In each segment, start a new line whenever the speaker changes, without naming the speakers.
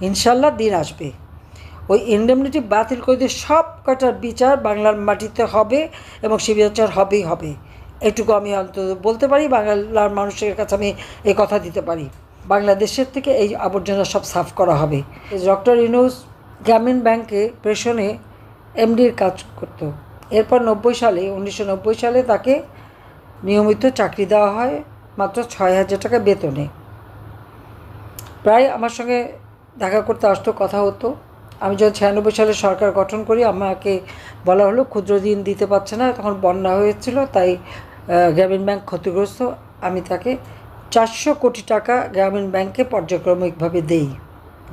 ইনশাল্লাহ দিন আসবে, ওই ইনডেমনিটি বাতিল করে দিয়ে সব কটার বিচার বাংলার মাটিতে হবে এবং সে বিচার হবেই হবে। এটুকু আমি অন্তত বলতে পারি, বাংলার মানুষের কাছে আমি এই কথা দিতে পারি। বাংলাদেশের থেকে এই আবর্জনা সব সাফ করা হবে। ডক্টর ইউনূস গ্রামীণ ব্যাংকে প্রেষণে এমডির কাজ করত। এরপর 1990 সালে তাকে নিয়মিত চাকরি দেওয়া হয় মাত্র 6,000 টাকা বেতনে। প্রায় আমার সঙ্গে দেখা করতে আসতো, কথা হতো। আমি যখন 96 সালে সরকার গঠন করি, আমাকে বলা হলো ক্ষুদ্র ঋণ দিতে পারছে না, তখন বন্যা হয়েছিল, তাই গ্রামীণ ব্যাংক ক্ষতিগ্রস্ত। আমি তাকে 400 কোটি টাকা গ্রামীণ ব্যাংকে পর্যায়ক্রমিকভাবে দেই,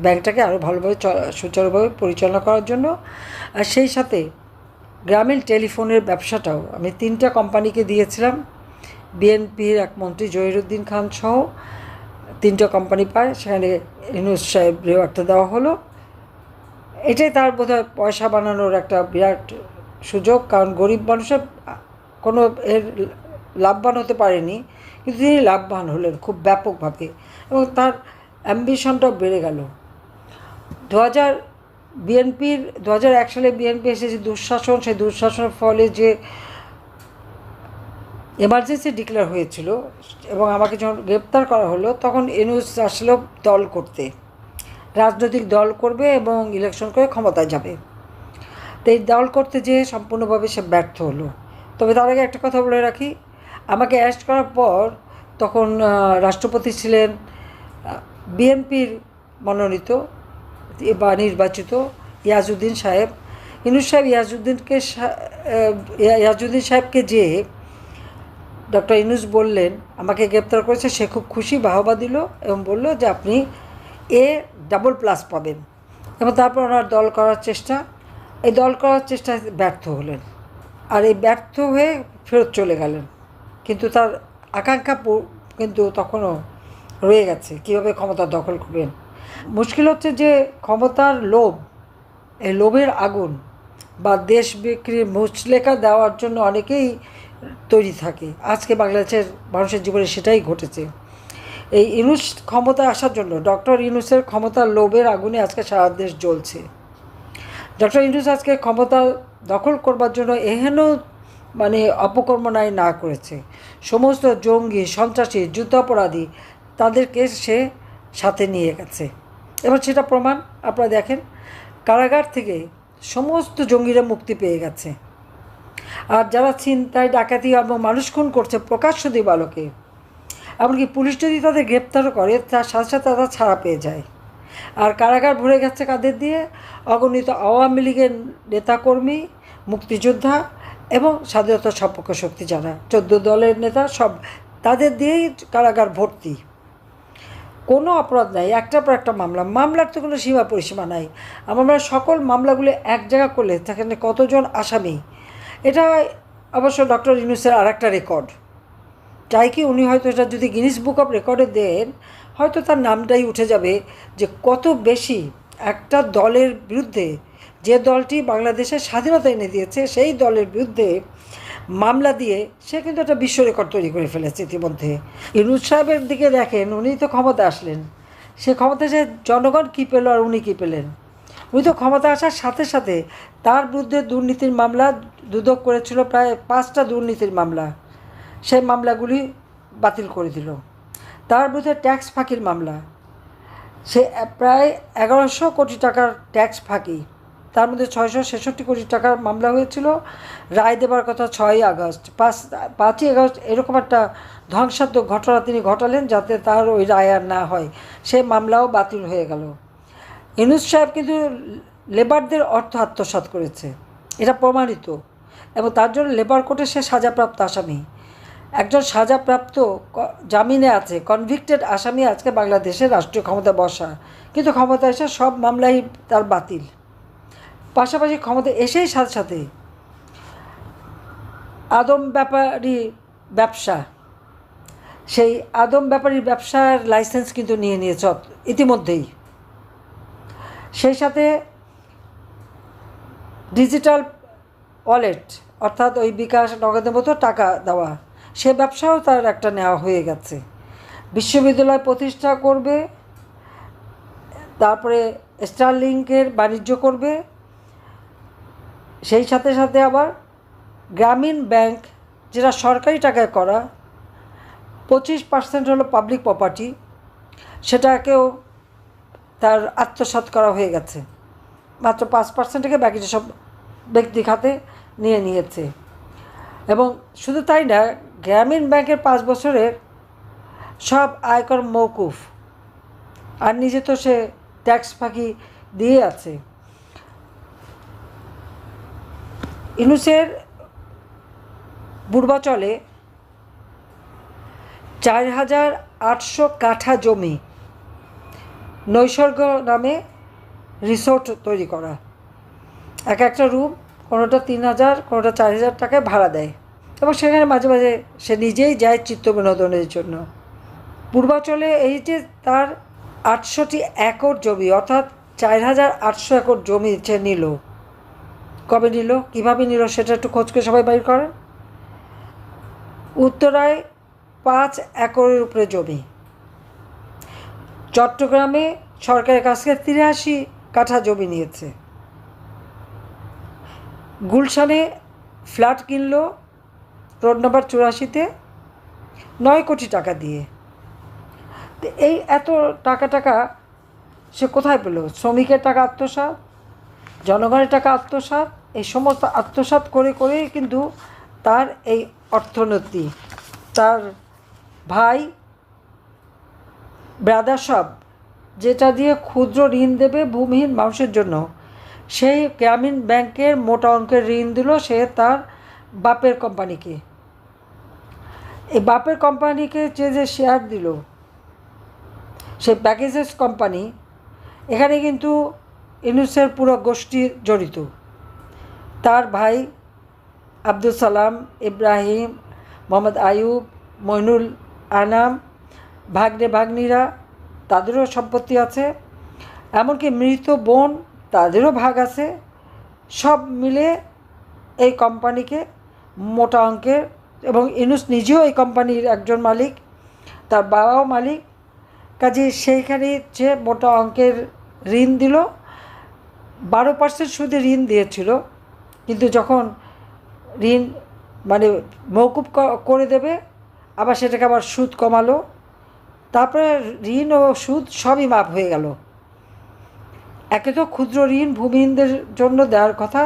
ব্যাংকটাকে আরও ভালোভাবে সুচারুভাবে পরিচালনা করার জন্য। আর সেই সাথে গ্রামীণ টেলিফোনের ব্যবসাটাও আমি 3টা কোম্পানিকে দিয়েছিলাম। বিএনপির এক মন্ত্রী জহিরুদ্দিন খান সহ 3টা কোম্পানি পায়, সেখানে ইউনূস সাহেবের অর্থ দেওয়া হলো। এটাই তার বোধহয় পয়সা বানানোর একটা বিরাট সুযোগ, কারণ গরিব মানুষের কোনো এর লাভবান হতে পারেনি, কিন্তু তিনি লাভবান হলেন খুব ব্যাপকভাবে এবং তার অ্যাম্বিশনটাও বেড়ে গেল। 2001 সালে বিএনপি এসেছে দুঃশাসন, সেই দুঃশাসনের ফলে যে এমার্জেন্সি ডিক্লেয়ার হয়েছিল এবং আমাকে যখন গ্রেপ্তার করা হলো, তখন ইউনূস আসলো দল করতে, রাজনৈতিক দল করবে এবং ইলেকশন করে ক্ষমতায় যাবে। তো এই দল করতে যেয়ে সম্পূর্ণভাবে সে ব্যর্থ হলো। তবে তার আগে একটা কথা বলে রাখি, আমাকে অ্যারেস্ট করার পর তখন রাষ্ট্রপতি ছিলেন বিএনপির মনোনীত বা নির্বাচিত ইয়াজউদ্দিন সাহেব। ইউনূস সাহেব ইয়াজউদ্দিন সাহেবকে যে ডক্টর ইউনূস বললেন আমাকে গ্রেপ্তার করেছে, সে খুব খুশি, বাহবা দিল এবং বলল যে আপনি A++ পাবেন। এবং তারপর ওনার দল করার চেষ্টায় ব্যর্থ হলেন, আর এই ব্যর্থ হয়ে ফেরত চলে গেলেন। কিন্তু তার আকাঙ্ক্ষা কিন্তু তখনও রয়ে গেছে, কীভাবে ক্ষমতা দখল করবেন। মুশকিল হচ্ছে যে ক্ষমতার লোভ, এই লোভের আগুন বা দেশ বিক্রির মুচলেকা দেওয়ার জন্য অনেকেই তৈরি থাকে। আজকে বাংলাদেশের মানুষের জীবনে সেটাই ঘটেছে। এই ইউনূস ক্ষমতায় আসার জন্য, ডক্টর ইউনূসের ক্ষমতার লোভের আগুনে আজকে সারা দেশ জ্বলছে। ডক্টর ইউনূস আজকে ক্ষমতা দখল করবার জন্য এহেন অপকর্মনায় না করেছে। সমস্ত জঙ্গি, সন্ত্রাসী, যুদ্ধাপরাধী তাদেরকে সে সাথে নিয়ে গেছে এবং সেটা প্রমাণ আপনারা দেখেন, কারাগার থেকে সমস্ত জঙ্গিরা মুক্তি পেয়ে গেছে। আর যারা ছিনতাই, ডাকাতি এবং মানুষ খুন করছে প্রকাশ্য দিবালোকে, এমনকি পুলিশ যদি তাদের গ্রেপ্তারও করে, তার সাথে সাথে তারা ছাড়া পেয়ে যায়। আর কারাগার ভরে গেছে কাদের দিয়ে? অগণিত আওয়ামী লীগের নেতাকর্মী, মুক্তিযোদ্ধা এবং স্বাধীনতা সপক্ষ শক্তি যারা 14 দলের নেতা, সব তাদের দিয়েই কারাগার ভর্তি। কোনো অপরাধ নাই, একটার পর একটা মামলার তো কোনো সীমা পরিসীমা নাই। আমরা সকল মামলাগুলো এক জায়গা করলে সেখানে কতজন আসামি, এটা অবশ্য ডক্টর ইউনূসের আর একটা রেকর্ড। চাই কি উনি হয়তো এটা যদি গিনিস বুক অফ রেকর্ডে দেন, হয়তো তার নামটাই উঠে যাবে যে কত বেশি একটা দলের বিরুদ্ধে, যে দলটি বাংলাদেশের স্বাধীনতা এনে দিয়েছে, সেই দলের বিরুদ্ধে মামলা দিয়ে সে কিন্তু একটা বিশ্ব রেকর্ড তৈরি করে ফেলেছে ইতিমধ্যে। ইউনূস সাহেবের দিকে দেখেন, উনি তো ক্ষমতা আসলেন, সে ক্ষমতায় সে জনগণ কী পেল আর উনি কী পেলেন? উনি তো ক্ষমতা আসার সাথে সাথে তার বিরুদ্ধে দুর্নীতির মামলা দুদক করেছিল, প্রায় 5টা দুর্নীতির মামলা, সেই মামলাগুলি বাতিল করে দিল। তার বিরুদ্ধে ট্যাক্স ফাঁকির মামলা, সে প্রায় 1100 কোটি টাকার ট্যাক্স ফাঁকি, তার মধ্যে 666 কোটি টাকার মামলা হয়েছিল। রায় দেবার কথা 6ই আগস্ট, 5ই আগস্ট এরকম একটা ধ্বংসাত্মক ঘটনা তিনি ঘটালেন যাতে তার ওই রায় আর না হয়, সেই মামলাও বাতিল হয়ে গেল। ইউনূস সাহেব কিন্তু লেবারদের অর্থ আত্মসাৎ করেছে, এটা প্রমাণিত, এবং তার জন্য লেবার কোর্টে সে সাজাপ্রাপ্ত আসামি। একজন সাজাপ্রাপ্ত জামিনে আছে কনভিক্টেড আসামি আজকে বাংলাদেশের রাষ্ট্রীয় ক্ষমতা বসা, কিন্তু ক্ষমতা এসে সব মামলাই তার বাতিল। পাশাপাশি ক্ষমতা এসেই সাথে সাথে আদম ব্যাপারী ব্যবসা, সেই আদম ব্যাপারীর ব্যবসার লাইসেন্স কিন্তু নিয়ে নিয়েছে ইতিমধ্যেই। সেই সাথে ডিজিটাল ওয়ালেট, অর্থাৎ ওই বিকাশ নগদের মতো টাকা দেওয়া, সে ব্যবসাও তার একটা নেওয়া হয়ে গেছে। বিশ্ববিদ্যালয় প্রতিষ্ঠা করবে, তারপরে স্টারলিংকের বাণিজ্য করবে। সেই সাথে সাথে আবার গ্রামীণ ব্যাংক, যেটা সরকারি টাকায় করা, 25% হলো পাবলিক প্রপার্টি, সেটাকেও তার আত্মসাৎ করা হয়ে গেছে। মাত্র 5% থেকে বাকিটা সব ব্যক্তি খাতে নিয়ে নিয়েছে। এবং শুধু তাই না, গ্রামীণ ব্যাংকের 5 বছরের সব আয়কর মৌকুফ, আর নিজে তো সে ট্যাক্স ফাঁকি দিয়ে আছে। ইউনূসের পূর্বাচলে 4800 কাঠা জমি নৈসর্গ নামে রিসোর্ট তৈরি করা। এক একটা রুম কোনোটা 3000, কোনোটা 4000 টাকায় ভাড়া দেয়, এবং সেখানে মাঝে মাঝে সে নিজেই যায় চিত্ত বিনোদনের জন্য। পূর্বাচলে এই যে তার 800টি একর জমি, অর্থাৎ 4800 একর জমি সে নিল। কবে নিল, কীভাবে নিল, সেটা একটু খোঁজ করে সবাই বাইর করেন। উত্তরায় 5 একরের উপরে জমি, চট্টগ্রামে সরকারের কাছ থেকে 83 কাঠা জমি নিয়েছে, গুলশানে ফ্ল্যাট কিনল রোড নম্বর 84-তে 9 কোটি টাকা দিয়ে। এই এত টাকা সে কোথায় পেল? শ্রমিকের টাকা আত্মসাৎ, জনগণের টাকা আত্মসাৎ, এই সমস্ত আত্মসাৎ করে করেই কিন্তু তার এই অর্থনীতি। তার ভাই ব্রাদার সব, যেটা দিয়ে ক্ষুদ্র ঋণ দেবে ভূমিহীন মানুষের জন্য, সেই গ্রামীণ ব্যাংকের মোটা অঙ্কের ঋণ দিল সে তার বাপের কোম্পানিকে। এই বাপের কোম্পানিকে যে শেয়ার দিল, সেই প্যাকেজেস কোম্পানি, এখানে কিন্তু ইউনূসের পুরো গোষ্ঠী জড়িত। তার ভাই আব্দুল সালাম, ইব্রাহিম, মোহাম্মদ আয়ুব, মইনুল আনাম, ভাগ্নে ভাগ্নিরা, তাদেরও সম্পত্তি আছে। এমনকি মৃত বোন, তাদেরও ভাগ আছে। সব মিলে এই কোম্পানিকে মোটা অঙ্কের, এবং ইউনূস নিজেও এই কোম্পানির একজন মালিক, তার বাবাও মালিক। কাজে সেইখানে যে মোটা অঙ্কের ঋণ দিল, 12% সুদে ঋণ দিয়েছিল, কিন্তু যখন ঋণ মানে মৌকুব করে দেবে, আবার সেটাকে আবার সুদ কমালো। তারপরে ঋণ ও সুদ সবই মাপ হয়ে গেল। একে তো ক্ষুদ্র ঋণ ভূমিহীনদের জন্য দেওয়ার কথা,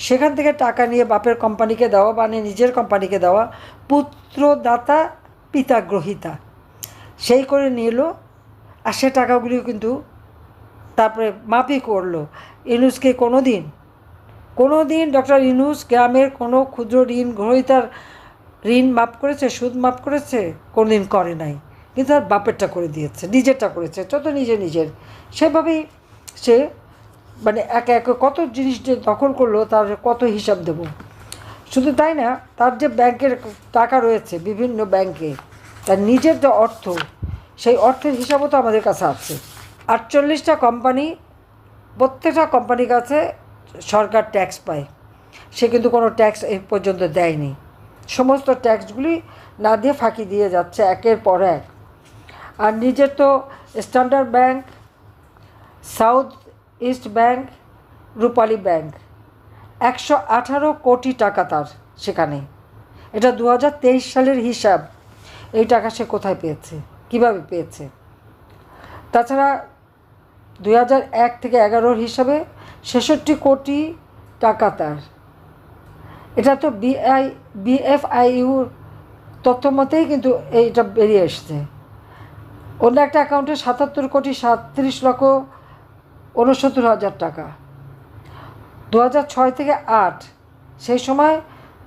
সেখান থেকে টাকা নিয়ে বাপের কোম্পানিকে দেওয়া, মানে নিজের কোম্পানিকে দেওয়া, পুত্রদাতা পিতা গ্রহিতা, সেই করে নিল। আর সে টাকাগুলিও কিন্তু তারপরে মাপই করলো। ইউনূসকে কোনো দিন ডক্টর ইউনূস গ্রামের কোনো ক্ষুদ্র ঋণ গ্রহীতার ঋণ মাপ করেছে, সুদ মাপ করেছে? কোনো দিন করে নাই। কিন্তু তার বাপেরটা করে দিয়েছে, নিজেরটা করেছে, যত নিজের। সেভাবেই সে মানে একে একে কত জিনিস যে দখল করলো, তার কত হিসাব দেব। শুধু তাই না, তার যে ব্যাংকের টাকা রয়েছে বিভিন্ন ব্যাংকে, তার নিজের যে অর্থ, সেই অর্থের হিসাবও তো আমাদের কাছে আছে। 48টা কোম্পানি, প্রত্যেকটা কোম্পানির কাছে সরকার ট্যাক্স পায়। সে কিন্তু কোনো ট্যাক্স এই পর্যন্ত দেয়নি। সমস্ত ট্যাক্সগুলি না দিয়ে ফাঁকি দিয়ে যাচ্ছে একের পর এক। আর নিজের তো standard bank, south east bank, Rupali bank, 118 crore টাকা তার সেখানে। এটা 2023 সালের হিসাব। এই টাকা সে কোথায় পেয়েছে, কিভাবে পেয়েছে? তাছাড়া 2001 থেকে 11 হিসাবে 66 কোটি টাকা তার। এটা তো BFIUর তথ্য মতেই কিন্তু এইটা বেরিয়ে এসছে। অন্য একটা অ্যাকাউন্টে 77,37,69,000 টাকা। 2006 থেকে 8 সেই সময়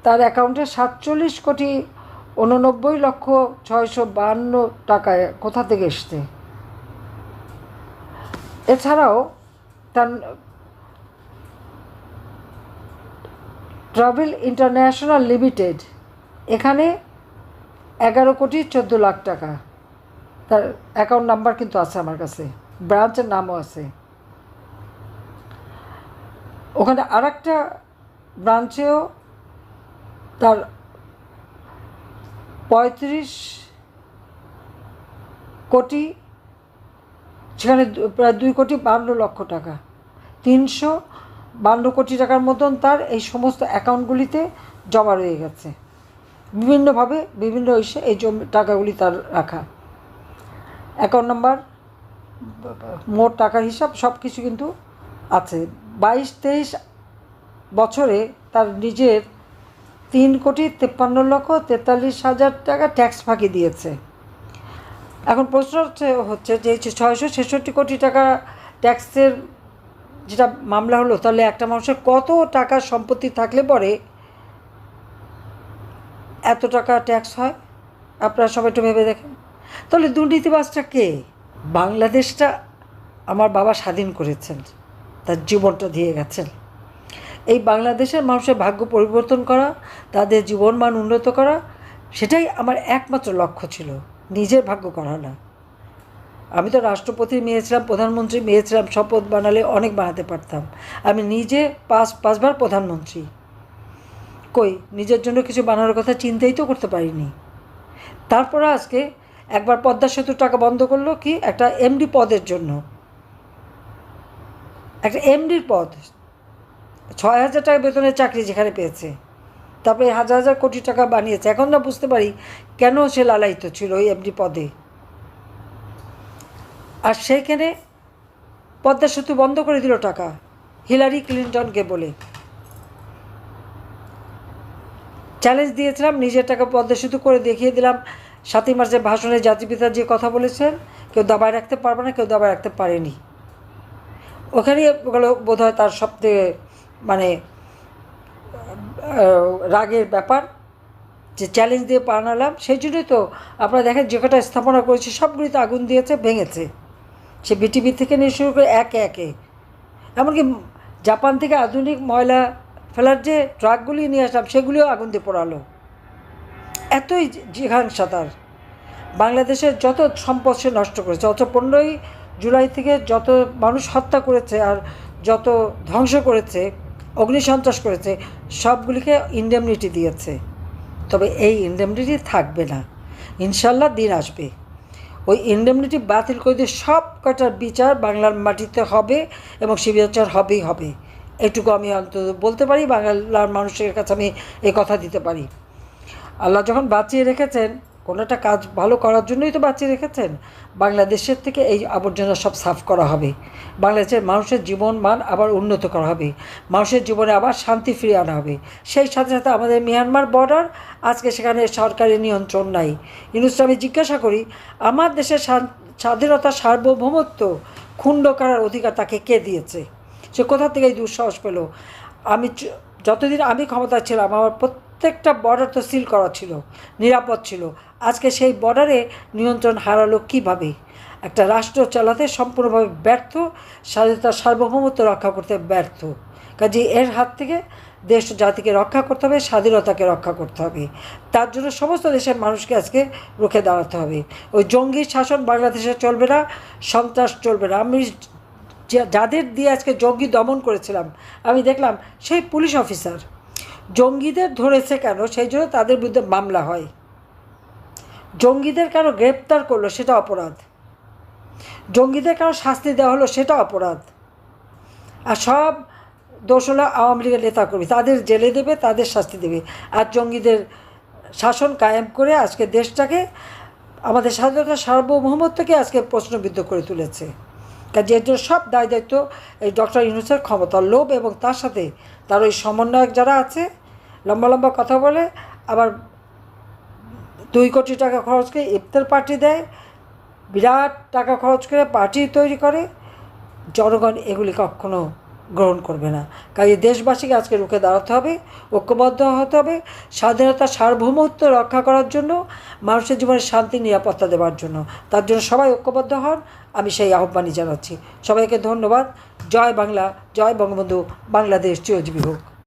তার অ্যাকাউন্টে 47,89,652 টাকায় কোথা থেকে এসছে? এছাড়াও তার ট্রাভেল ইন্টারন্যাশনাল লিমিটেড, এখানে 11,14,00,000 টাকা। তার অ্যাকাউন্ট নাম্বার কিন্তু আছে আমার কাছে, ব্রাঞ্চের নামও আছে। ওখানে আরেকটা ব্রাঞ্চেও তার 35,40,00,000 সেখানে প্রায় 2,52,00,000 টাকা, 352 কোটি টাকার মতন তার এই সমস্ত অ্যাকাউন্টগুলিতে জমা রয়ে গেছে। বিভিন্নভাবে বিভিন্ন এই টাকাগুলি তার রাখা, অ্যাকাউন্ট নাম্বার, মোট টাকার হিসাব সব কিছু কিন্তু আছে। 22-23 বছরে তার নিজের 3,53,43,000 টাকা ট্যাক্স ফাঁকি দিয়েছে। এখন প্রশ্ন হচ্ছে যে 666 কোটি টাকা ট্যাক্সের যেটা মামলা হলো, তাহলে একটা মানুষের কত টাকা সম্পত্তি থাকলে পরে এত টাকা ট্যাক্স হয়? আপনারা সবাই একটু ভেবে দেখেন। তাহলে দুর্নীতিবাজটা কে? বাংলাদেশটা আমার বাবা স্বাধীন করেছেন, তার জীবনটা দিয়ে গেছেন। এই বাংলাদেশের মানুষের ভাগ্য পরিবর্তন করা, তাদের জীবনমান উন্নত করা, সেটাই আমার একমাত্র লক্ষ্য ছিল, নিজের ভাগ্য করা না। আমি তো রাষ্ট্রপতির মেয়ে ছিলাম, প্রধানমন্ত্রীর মেয়ে ছিলাম, শপথ বানালে অনেক বানাতে পারতাম। আমি নিজে পাঁচবার প্রধানমন্ত্রী, কই নিজের জন্য কিছু বানানোর কথা চিন্তাই তো করতে পারিনি। তারপরে আজকে একবার পদ্মা সেতুর টাকা বন্ধ করলো, কি একটা এমডি পদের জন্য। একটা এমডির পদ, 6,000 টাকা বেতনের চাকরি যেখানে পেয়েছে, তারপরে 1,000 কোটি টাকা বানিয়েছে। এখন না বুঝতে পারি কেন সে লালায়িত ছিল ওই এমডি পদে। আর সেইখানে পদ্মা সেতু বন্ধ করে দিল টাকা হিলারি ক্লিন্টনকে বলে। চ্যালেঞ্জ দিয়েছিলাম, নিজের টাকা পদ্মা সেতু করে দেখিয়ে দিলাম। 7ই মার্চের ভাষণে জাতিপিতা যে কথা বলেছেন, কেউ দাবায় রাখতে পারবে না, কেউ দাবায় রাখতে পারেনি। ওখানেই বোধ হয় তার সবথেকে রাগের ব্যাপার, যে চ্যালেঞ্জ দিয়ে বানালাম। সেই জন্যই তো আপনারা দেখেন যে কটা স্থাপনা করেছে সবগুলিতে আগুন দিয়েছে, ভেঙেছে। সে বিটিভি থেকে নিয়ে শুরু করে একে একে, এমনকি জাপান থেকে আধুনিক ময়লা ফেলার যে ট্রাকগুলি নিয়ে আসলাম সেগুলিও আগুন দিয়ে পোড়ালো। এতই জিঘাংসা তার। বাংলাদেশের যত সম্পদ সে নষ্ট করেছে, অত 15ই জুলাই থেকে যত মানুষ হত্যা করেছে আর যত ধ্বংস করেছে, অগ্নিসন্ত্রাস করেছে, সবগুলিকে ইন্ডেমনিটি দিয়েছে। তবে এই ইন্ডেমনিটি থাকবে না, ইনশাল্লাহ দিন আসবে। ওই ইন্ডেমনিটি বাতিল করে দিয়ে সব কটার বিচার বাংলার মাটিতে হবে এবং সে বিচার হবেই হবে। এটুকু আমি অন্তত বলতে পারি, বাংলার মানুষের কাছে আমি এই কথা দিতে পারি। আল্লাহ যখন বাঁচিয়ে রেখেছেন, কোনো একটা কাজ ভালো করার জন্যই তো বাঁচিয়ে রেখেছেন। বাংলাদেশের থেকে এই আবর্জনা সব সাফ করা হবে, বাংলাদেশের মানুষের জীবন মান আবার উন্নত করা হবে, মানুষের জীবনে আবার শান্তি ফিরিয়ে আনা হবে। সেই সাথে সাথে আমাদের মিয়ানমার বর্ডার, আজকে সেখানে সরকারি নিয়ন্ত্রণ নাই। ইউনুস, আমি জিজ্ঞাসা করি, আমার দেশের স্বাধীনতা সার্বভৌমত্ব ক্ষুণ্ণ করার অধিকার তাকে কে দিয়েছে? সে কোথা থেকে এই দুঃসাহস পেল? আমি যতদিন আমি ক্ষমতায় ছিলাম, আমার প্রত্যেকটা বর্ডার তো সিল করা ছিল, নিরাপদ ছিল। আজকে সেই বর্ডারে নিয়ন্ত্রণ হারালো কীভাবে? একটা রাষ্ট্র চালাতে সম্পূর্ণভাবে ব্যর্থ, স্বাধীনতার সার্বভৌমত্ব রক্ষা করতে ব্যর্থ। কাজে এর হাত থেকে দেশ জাতিকে রক্ষা করতে হবে, স্বাধীনতাকে রক্ষা করতে হবে। তার জন্য সমস্ত দেশের মানুষকে আজকে রুখে দাঁড়াতে হবে। ওই জঙ্গি শাসন বাংলাদেশে চলবে না, সন্ত্রাস চলবে না। আমি যাদের দিয়ে আজকে জঙ্গি দমন করেছিলাম, আমি দেখলাম সেই পুলিশ অফিসার জঙ্গিদের ধরেছে কেন, সেই জন্য তাদের বিরুদ্ধে মামলা হয়। জঙ্গিদের কেন গ্রেপ্তার করলো সেটা অপরাধ, জঙ্গিদের কেন শাস্তি দেওয়া হলো সেটা অপরাধ। আর সব দোষ হলো আওয়ামী লীগের নেতাকর্মী, তাদের জেলে দেবে, তাদের শাস্তি দেবে। আর জঙ্গিদের শাসন কায়েম করে আজকে দেশটাকে, আমাদের স্বাধীনতা সার্বভৌমত্বকে আজকে প্রশ্নবিদ্ধ করে তুলেছে। কাজে এর জন্য সব দায় দায়িত্ব এই ডক্টর ইউনূসের ক্ষমতার লোভ এবং তার সাথে তার ওই সমন্বয়ক যারা আছে, লম্বা লম্বা কথা বলে, আবার 2 কোটি টাকা খরচ করে ইফতার পার্টি দেয়, বিরাট টাকা খরচ করে পার্টি তৈরি করে। জনগণ এগুলি কখনো গ্রহণ করবে না। কাজে দেশবাসীকে আজকে রুখে দাঁড়াতে হবে, ঐক্যবদ্ধ হতে হবে, স্বাধীনতা সার্বভৌমত্ব রক্ষা করার জন্য, মানুষের জীবনে শান্তি নিরাপত্তা দেওয়ার জন্য। তার জন্য সবাই ঐক্যবদ্ধ হন, আমি সেই আহ্বানই জানাচ্ছি। সবাইকে ধন্যবাদ। জয় বাংলা, জয় বঙ্গবন্ধু, বাংলাদেশ চিরজীবী হোক।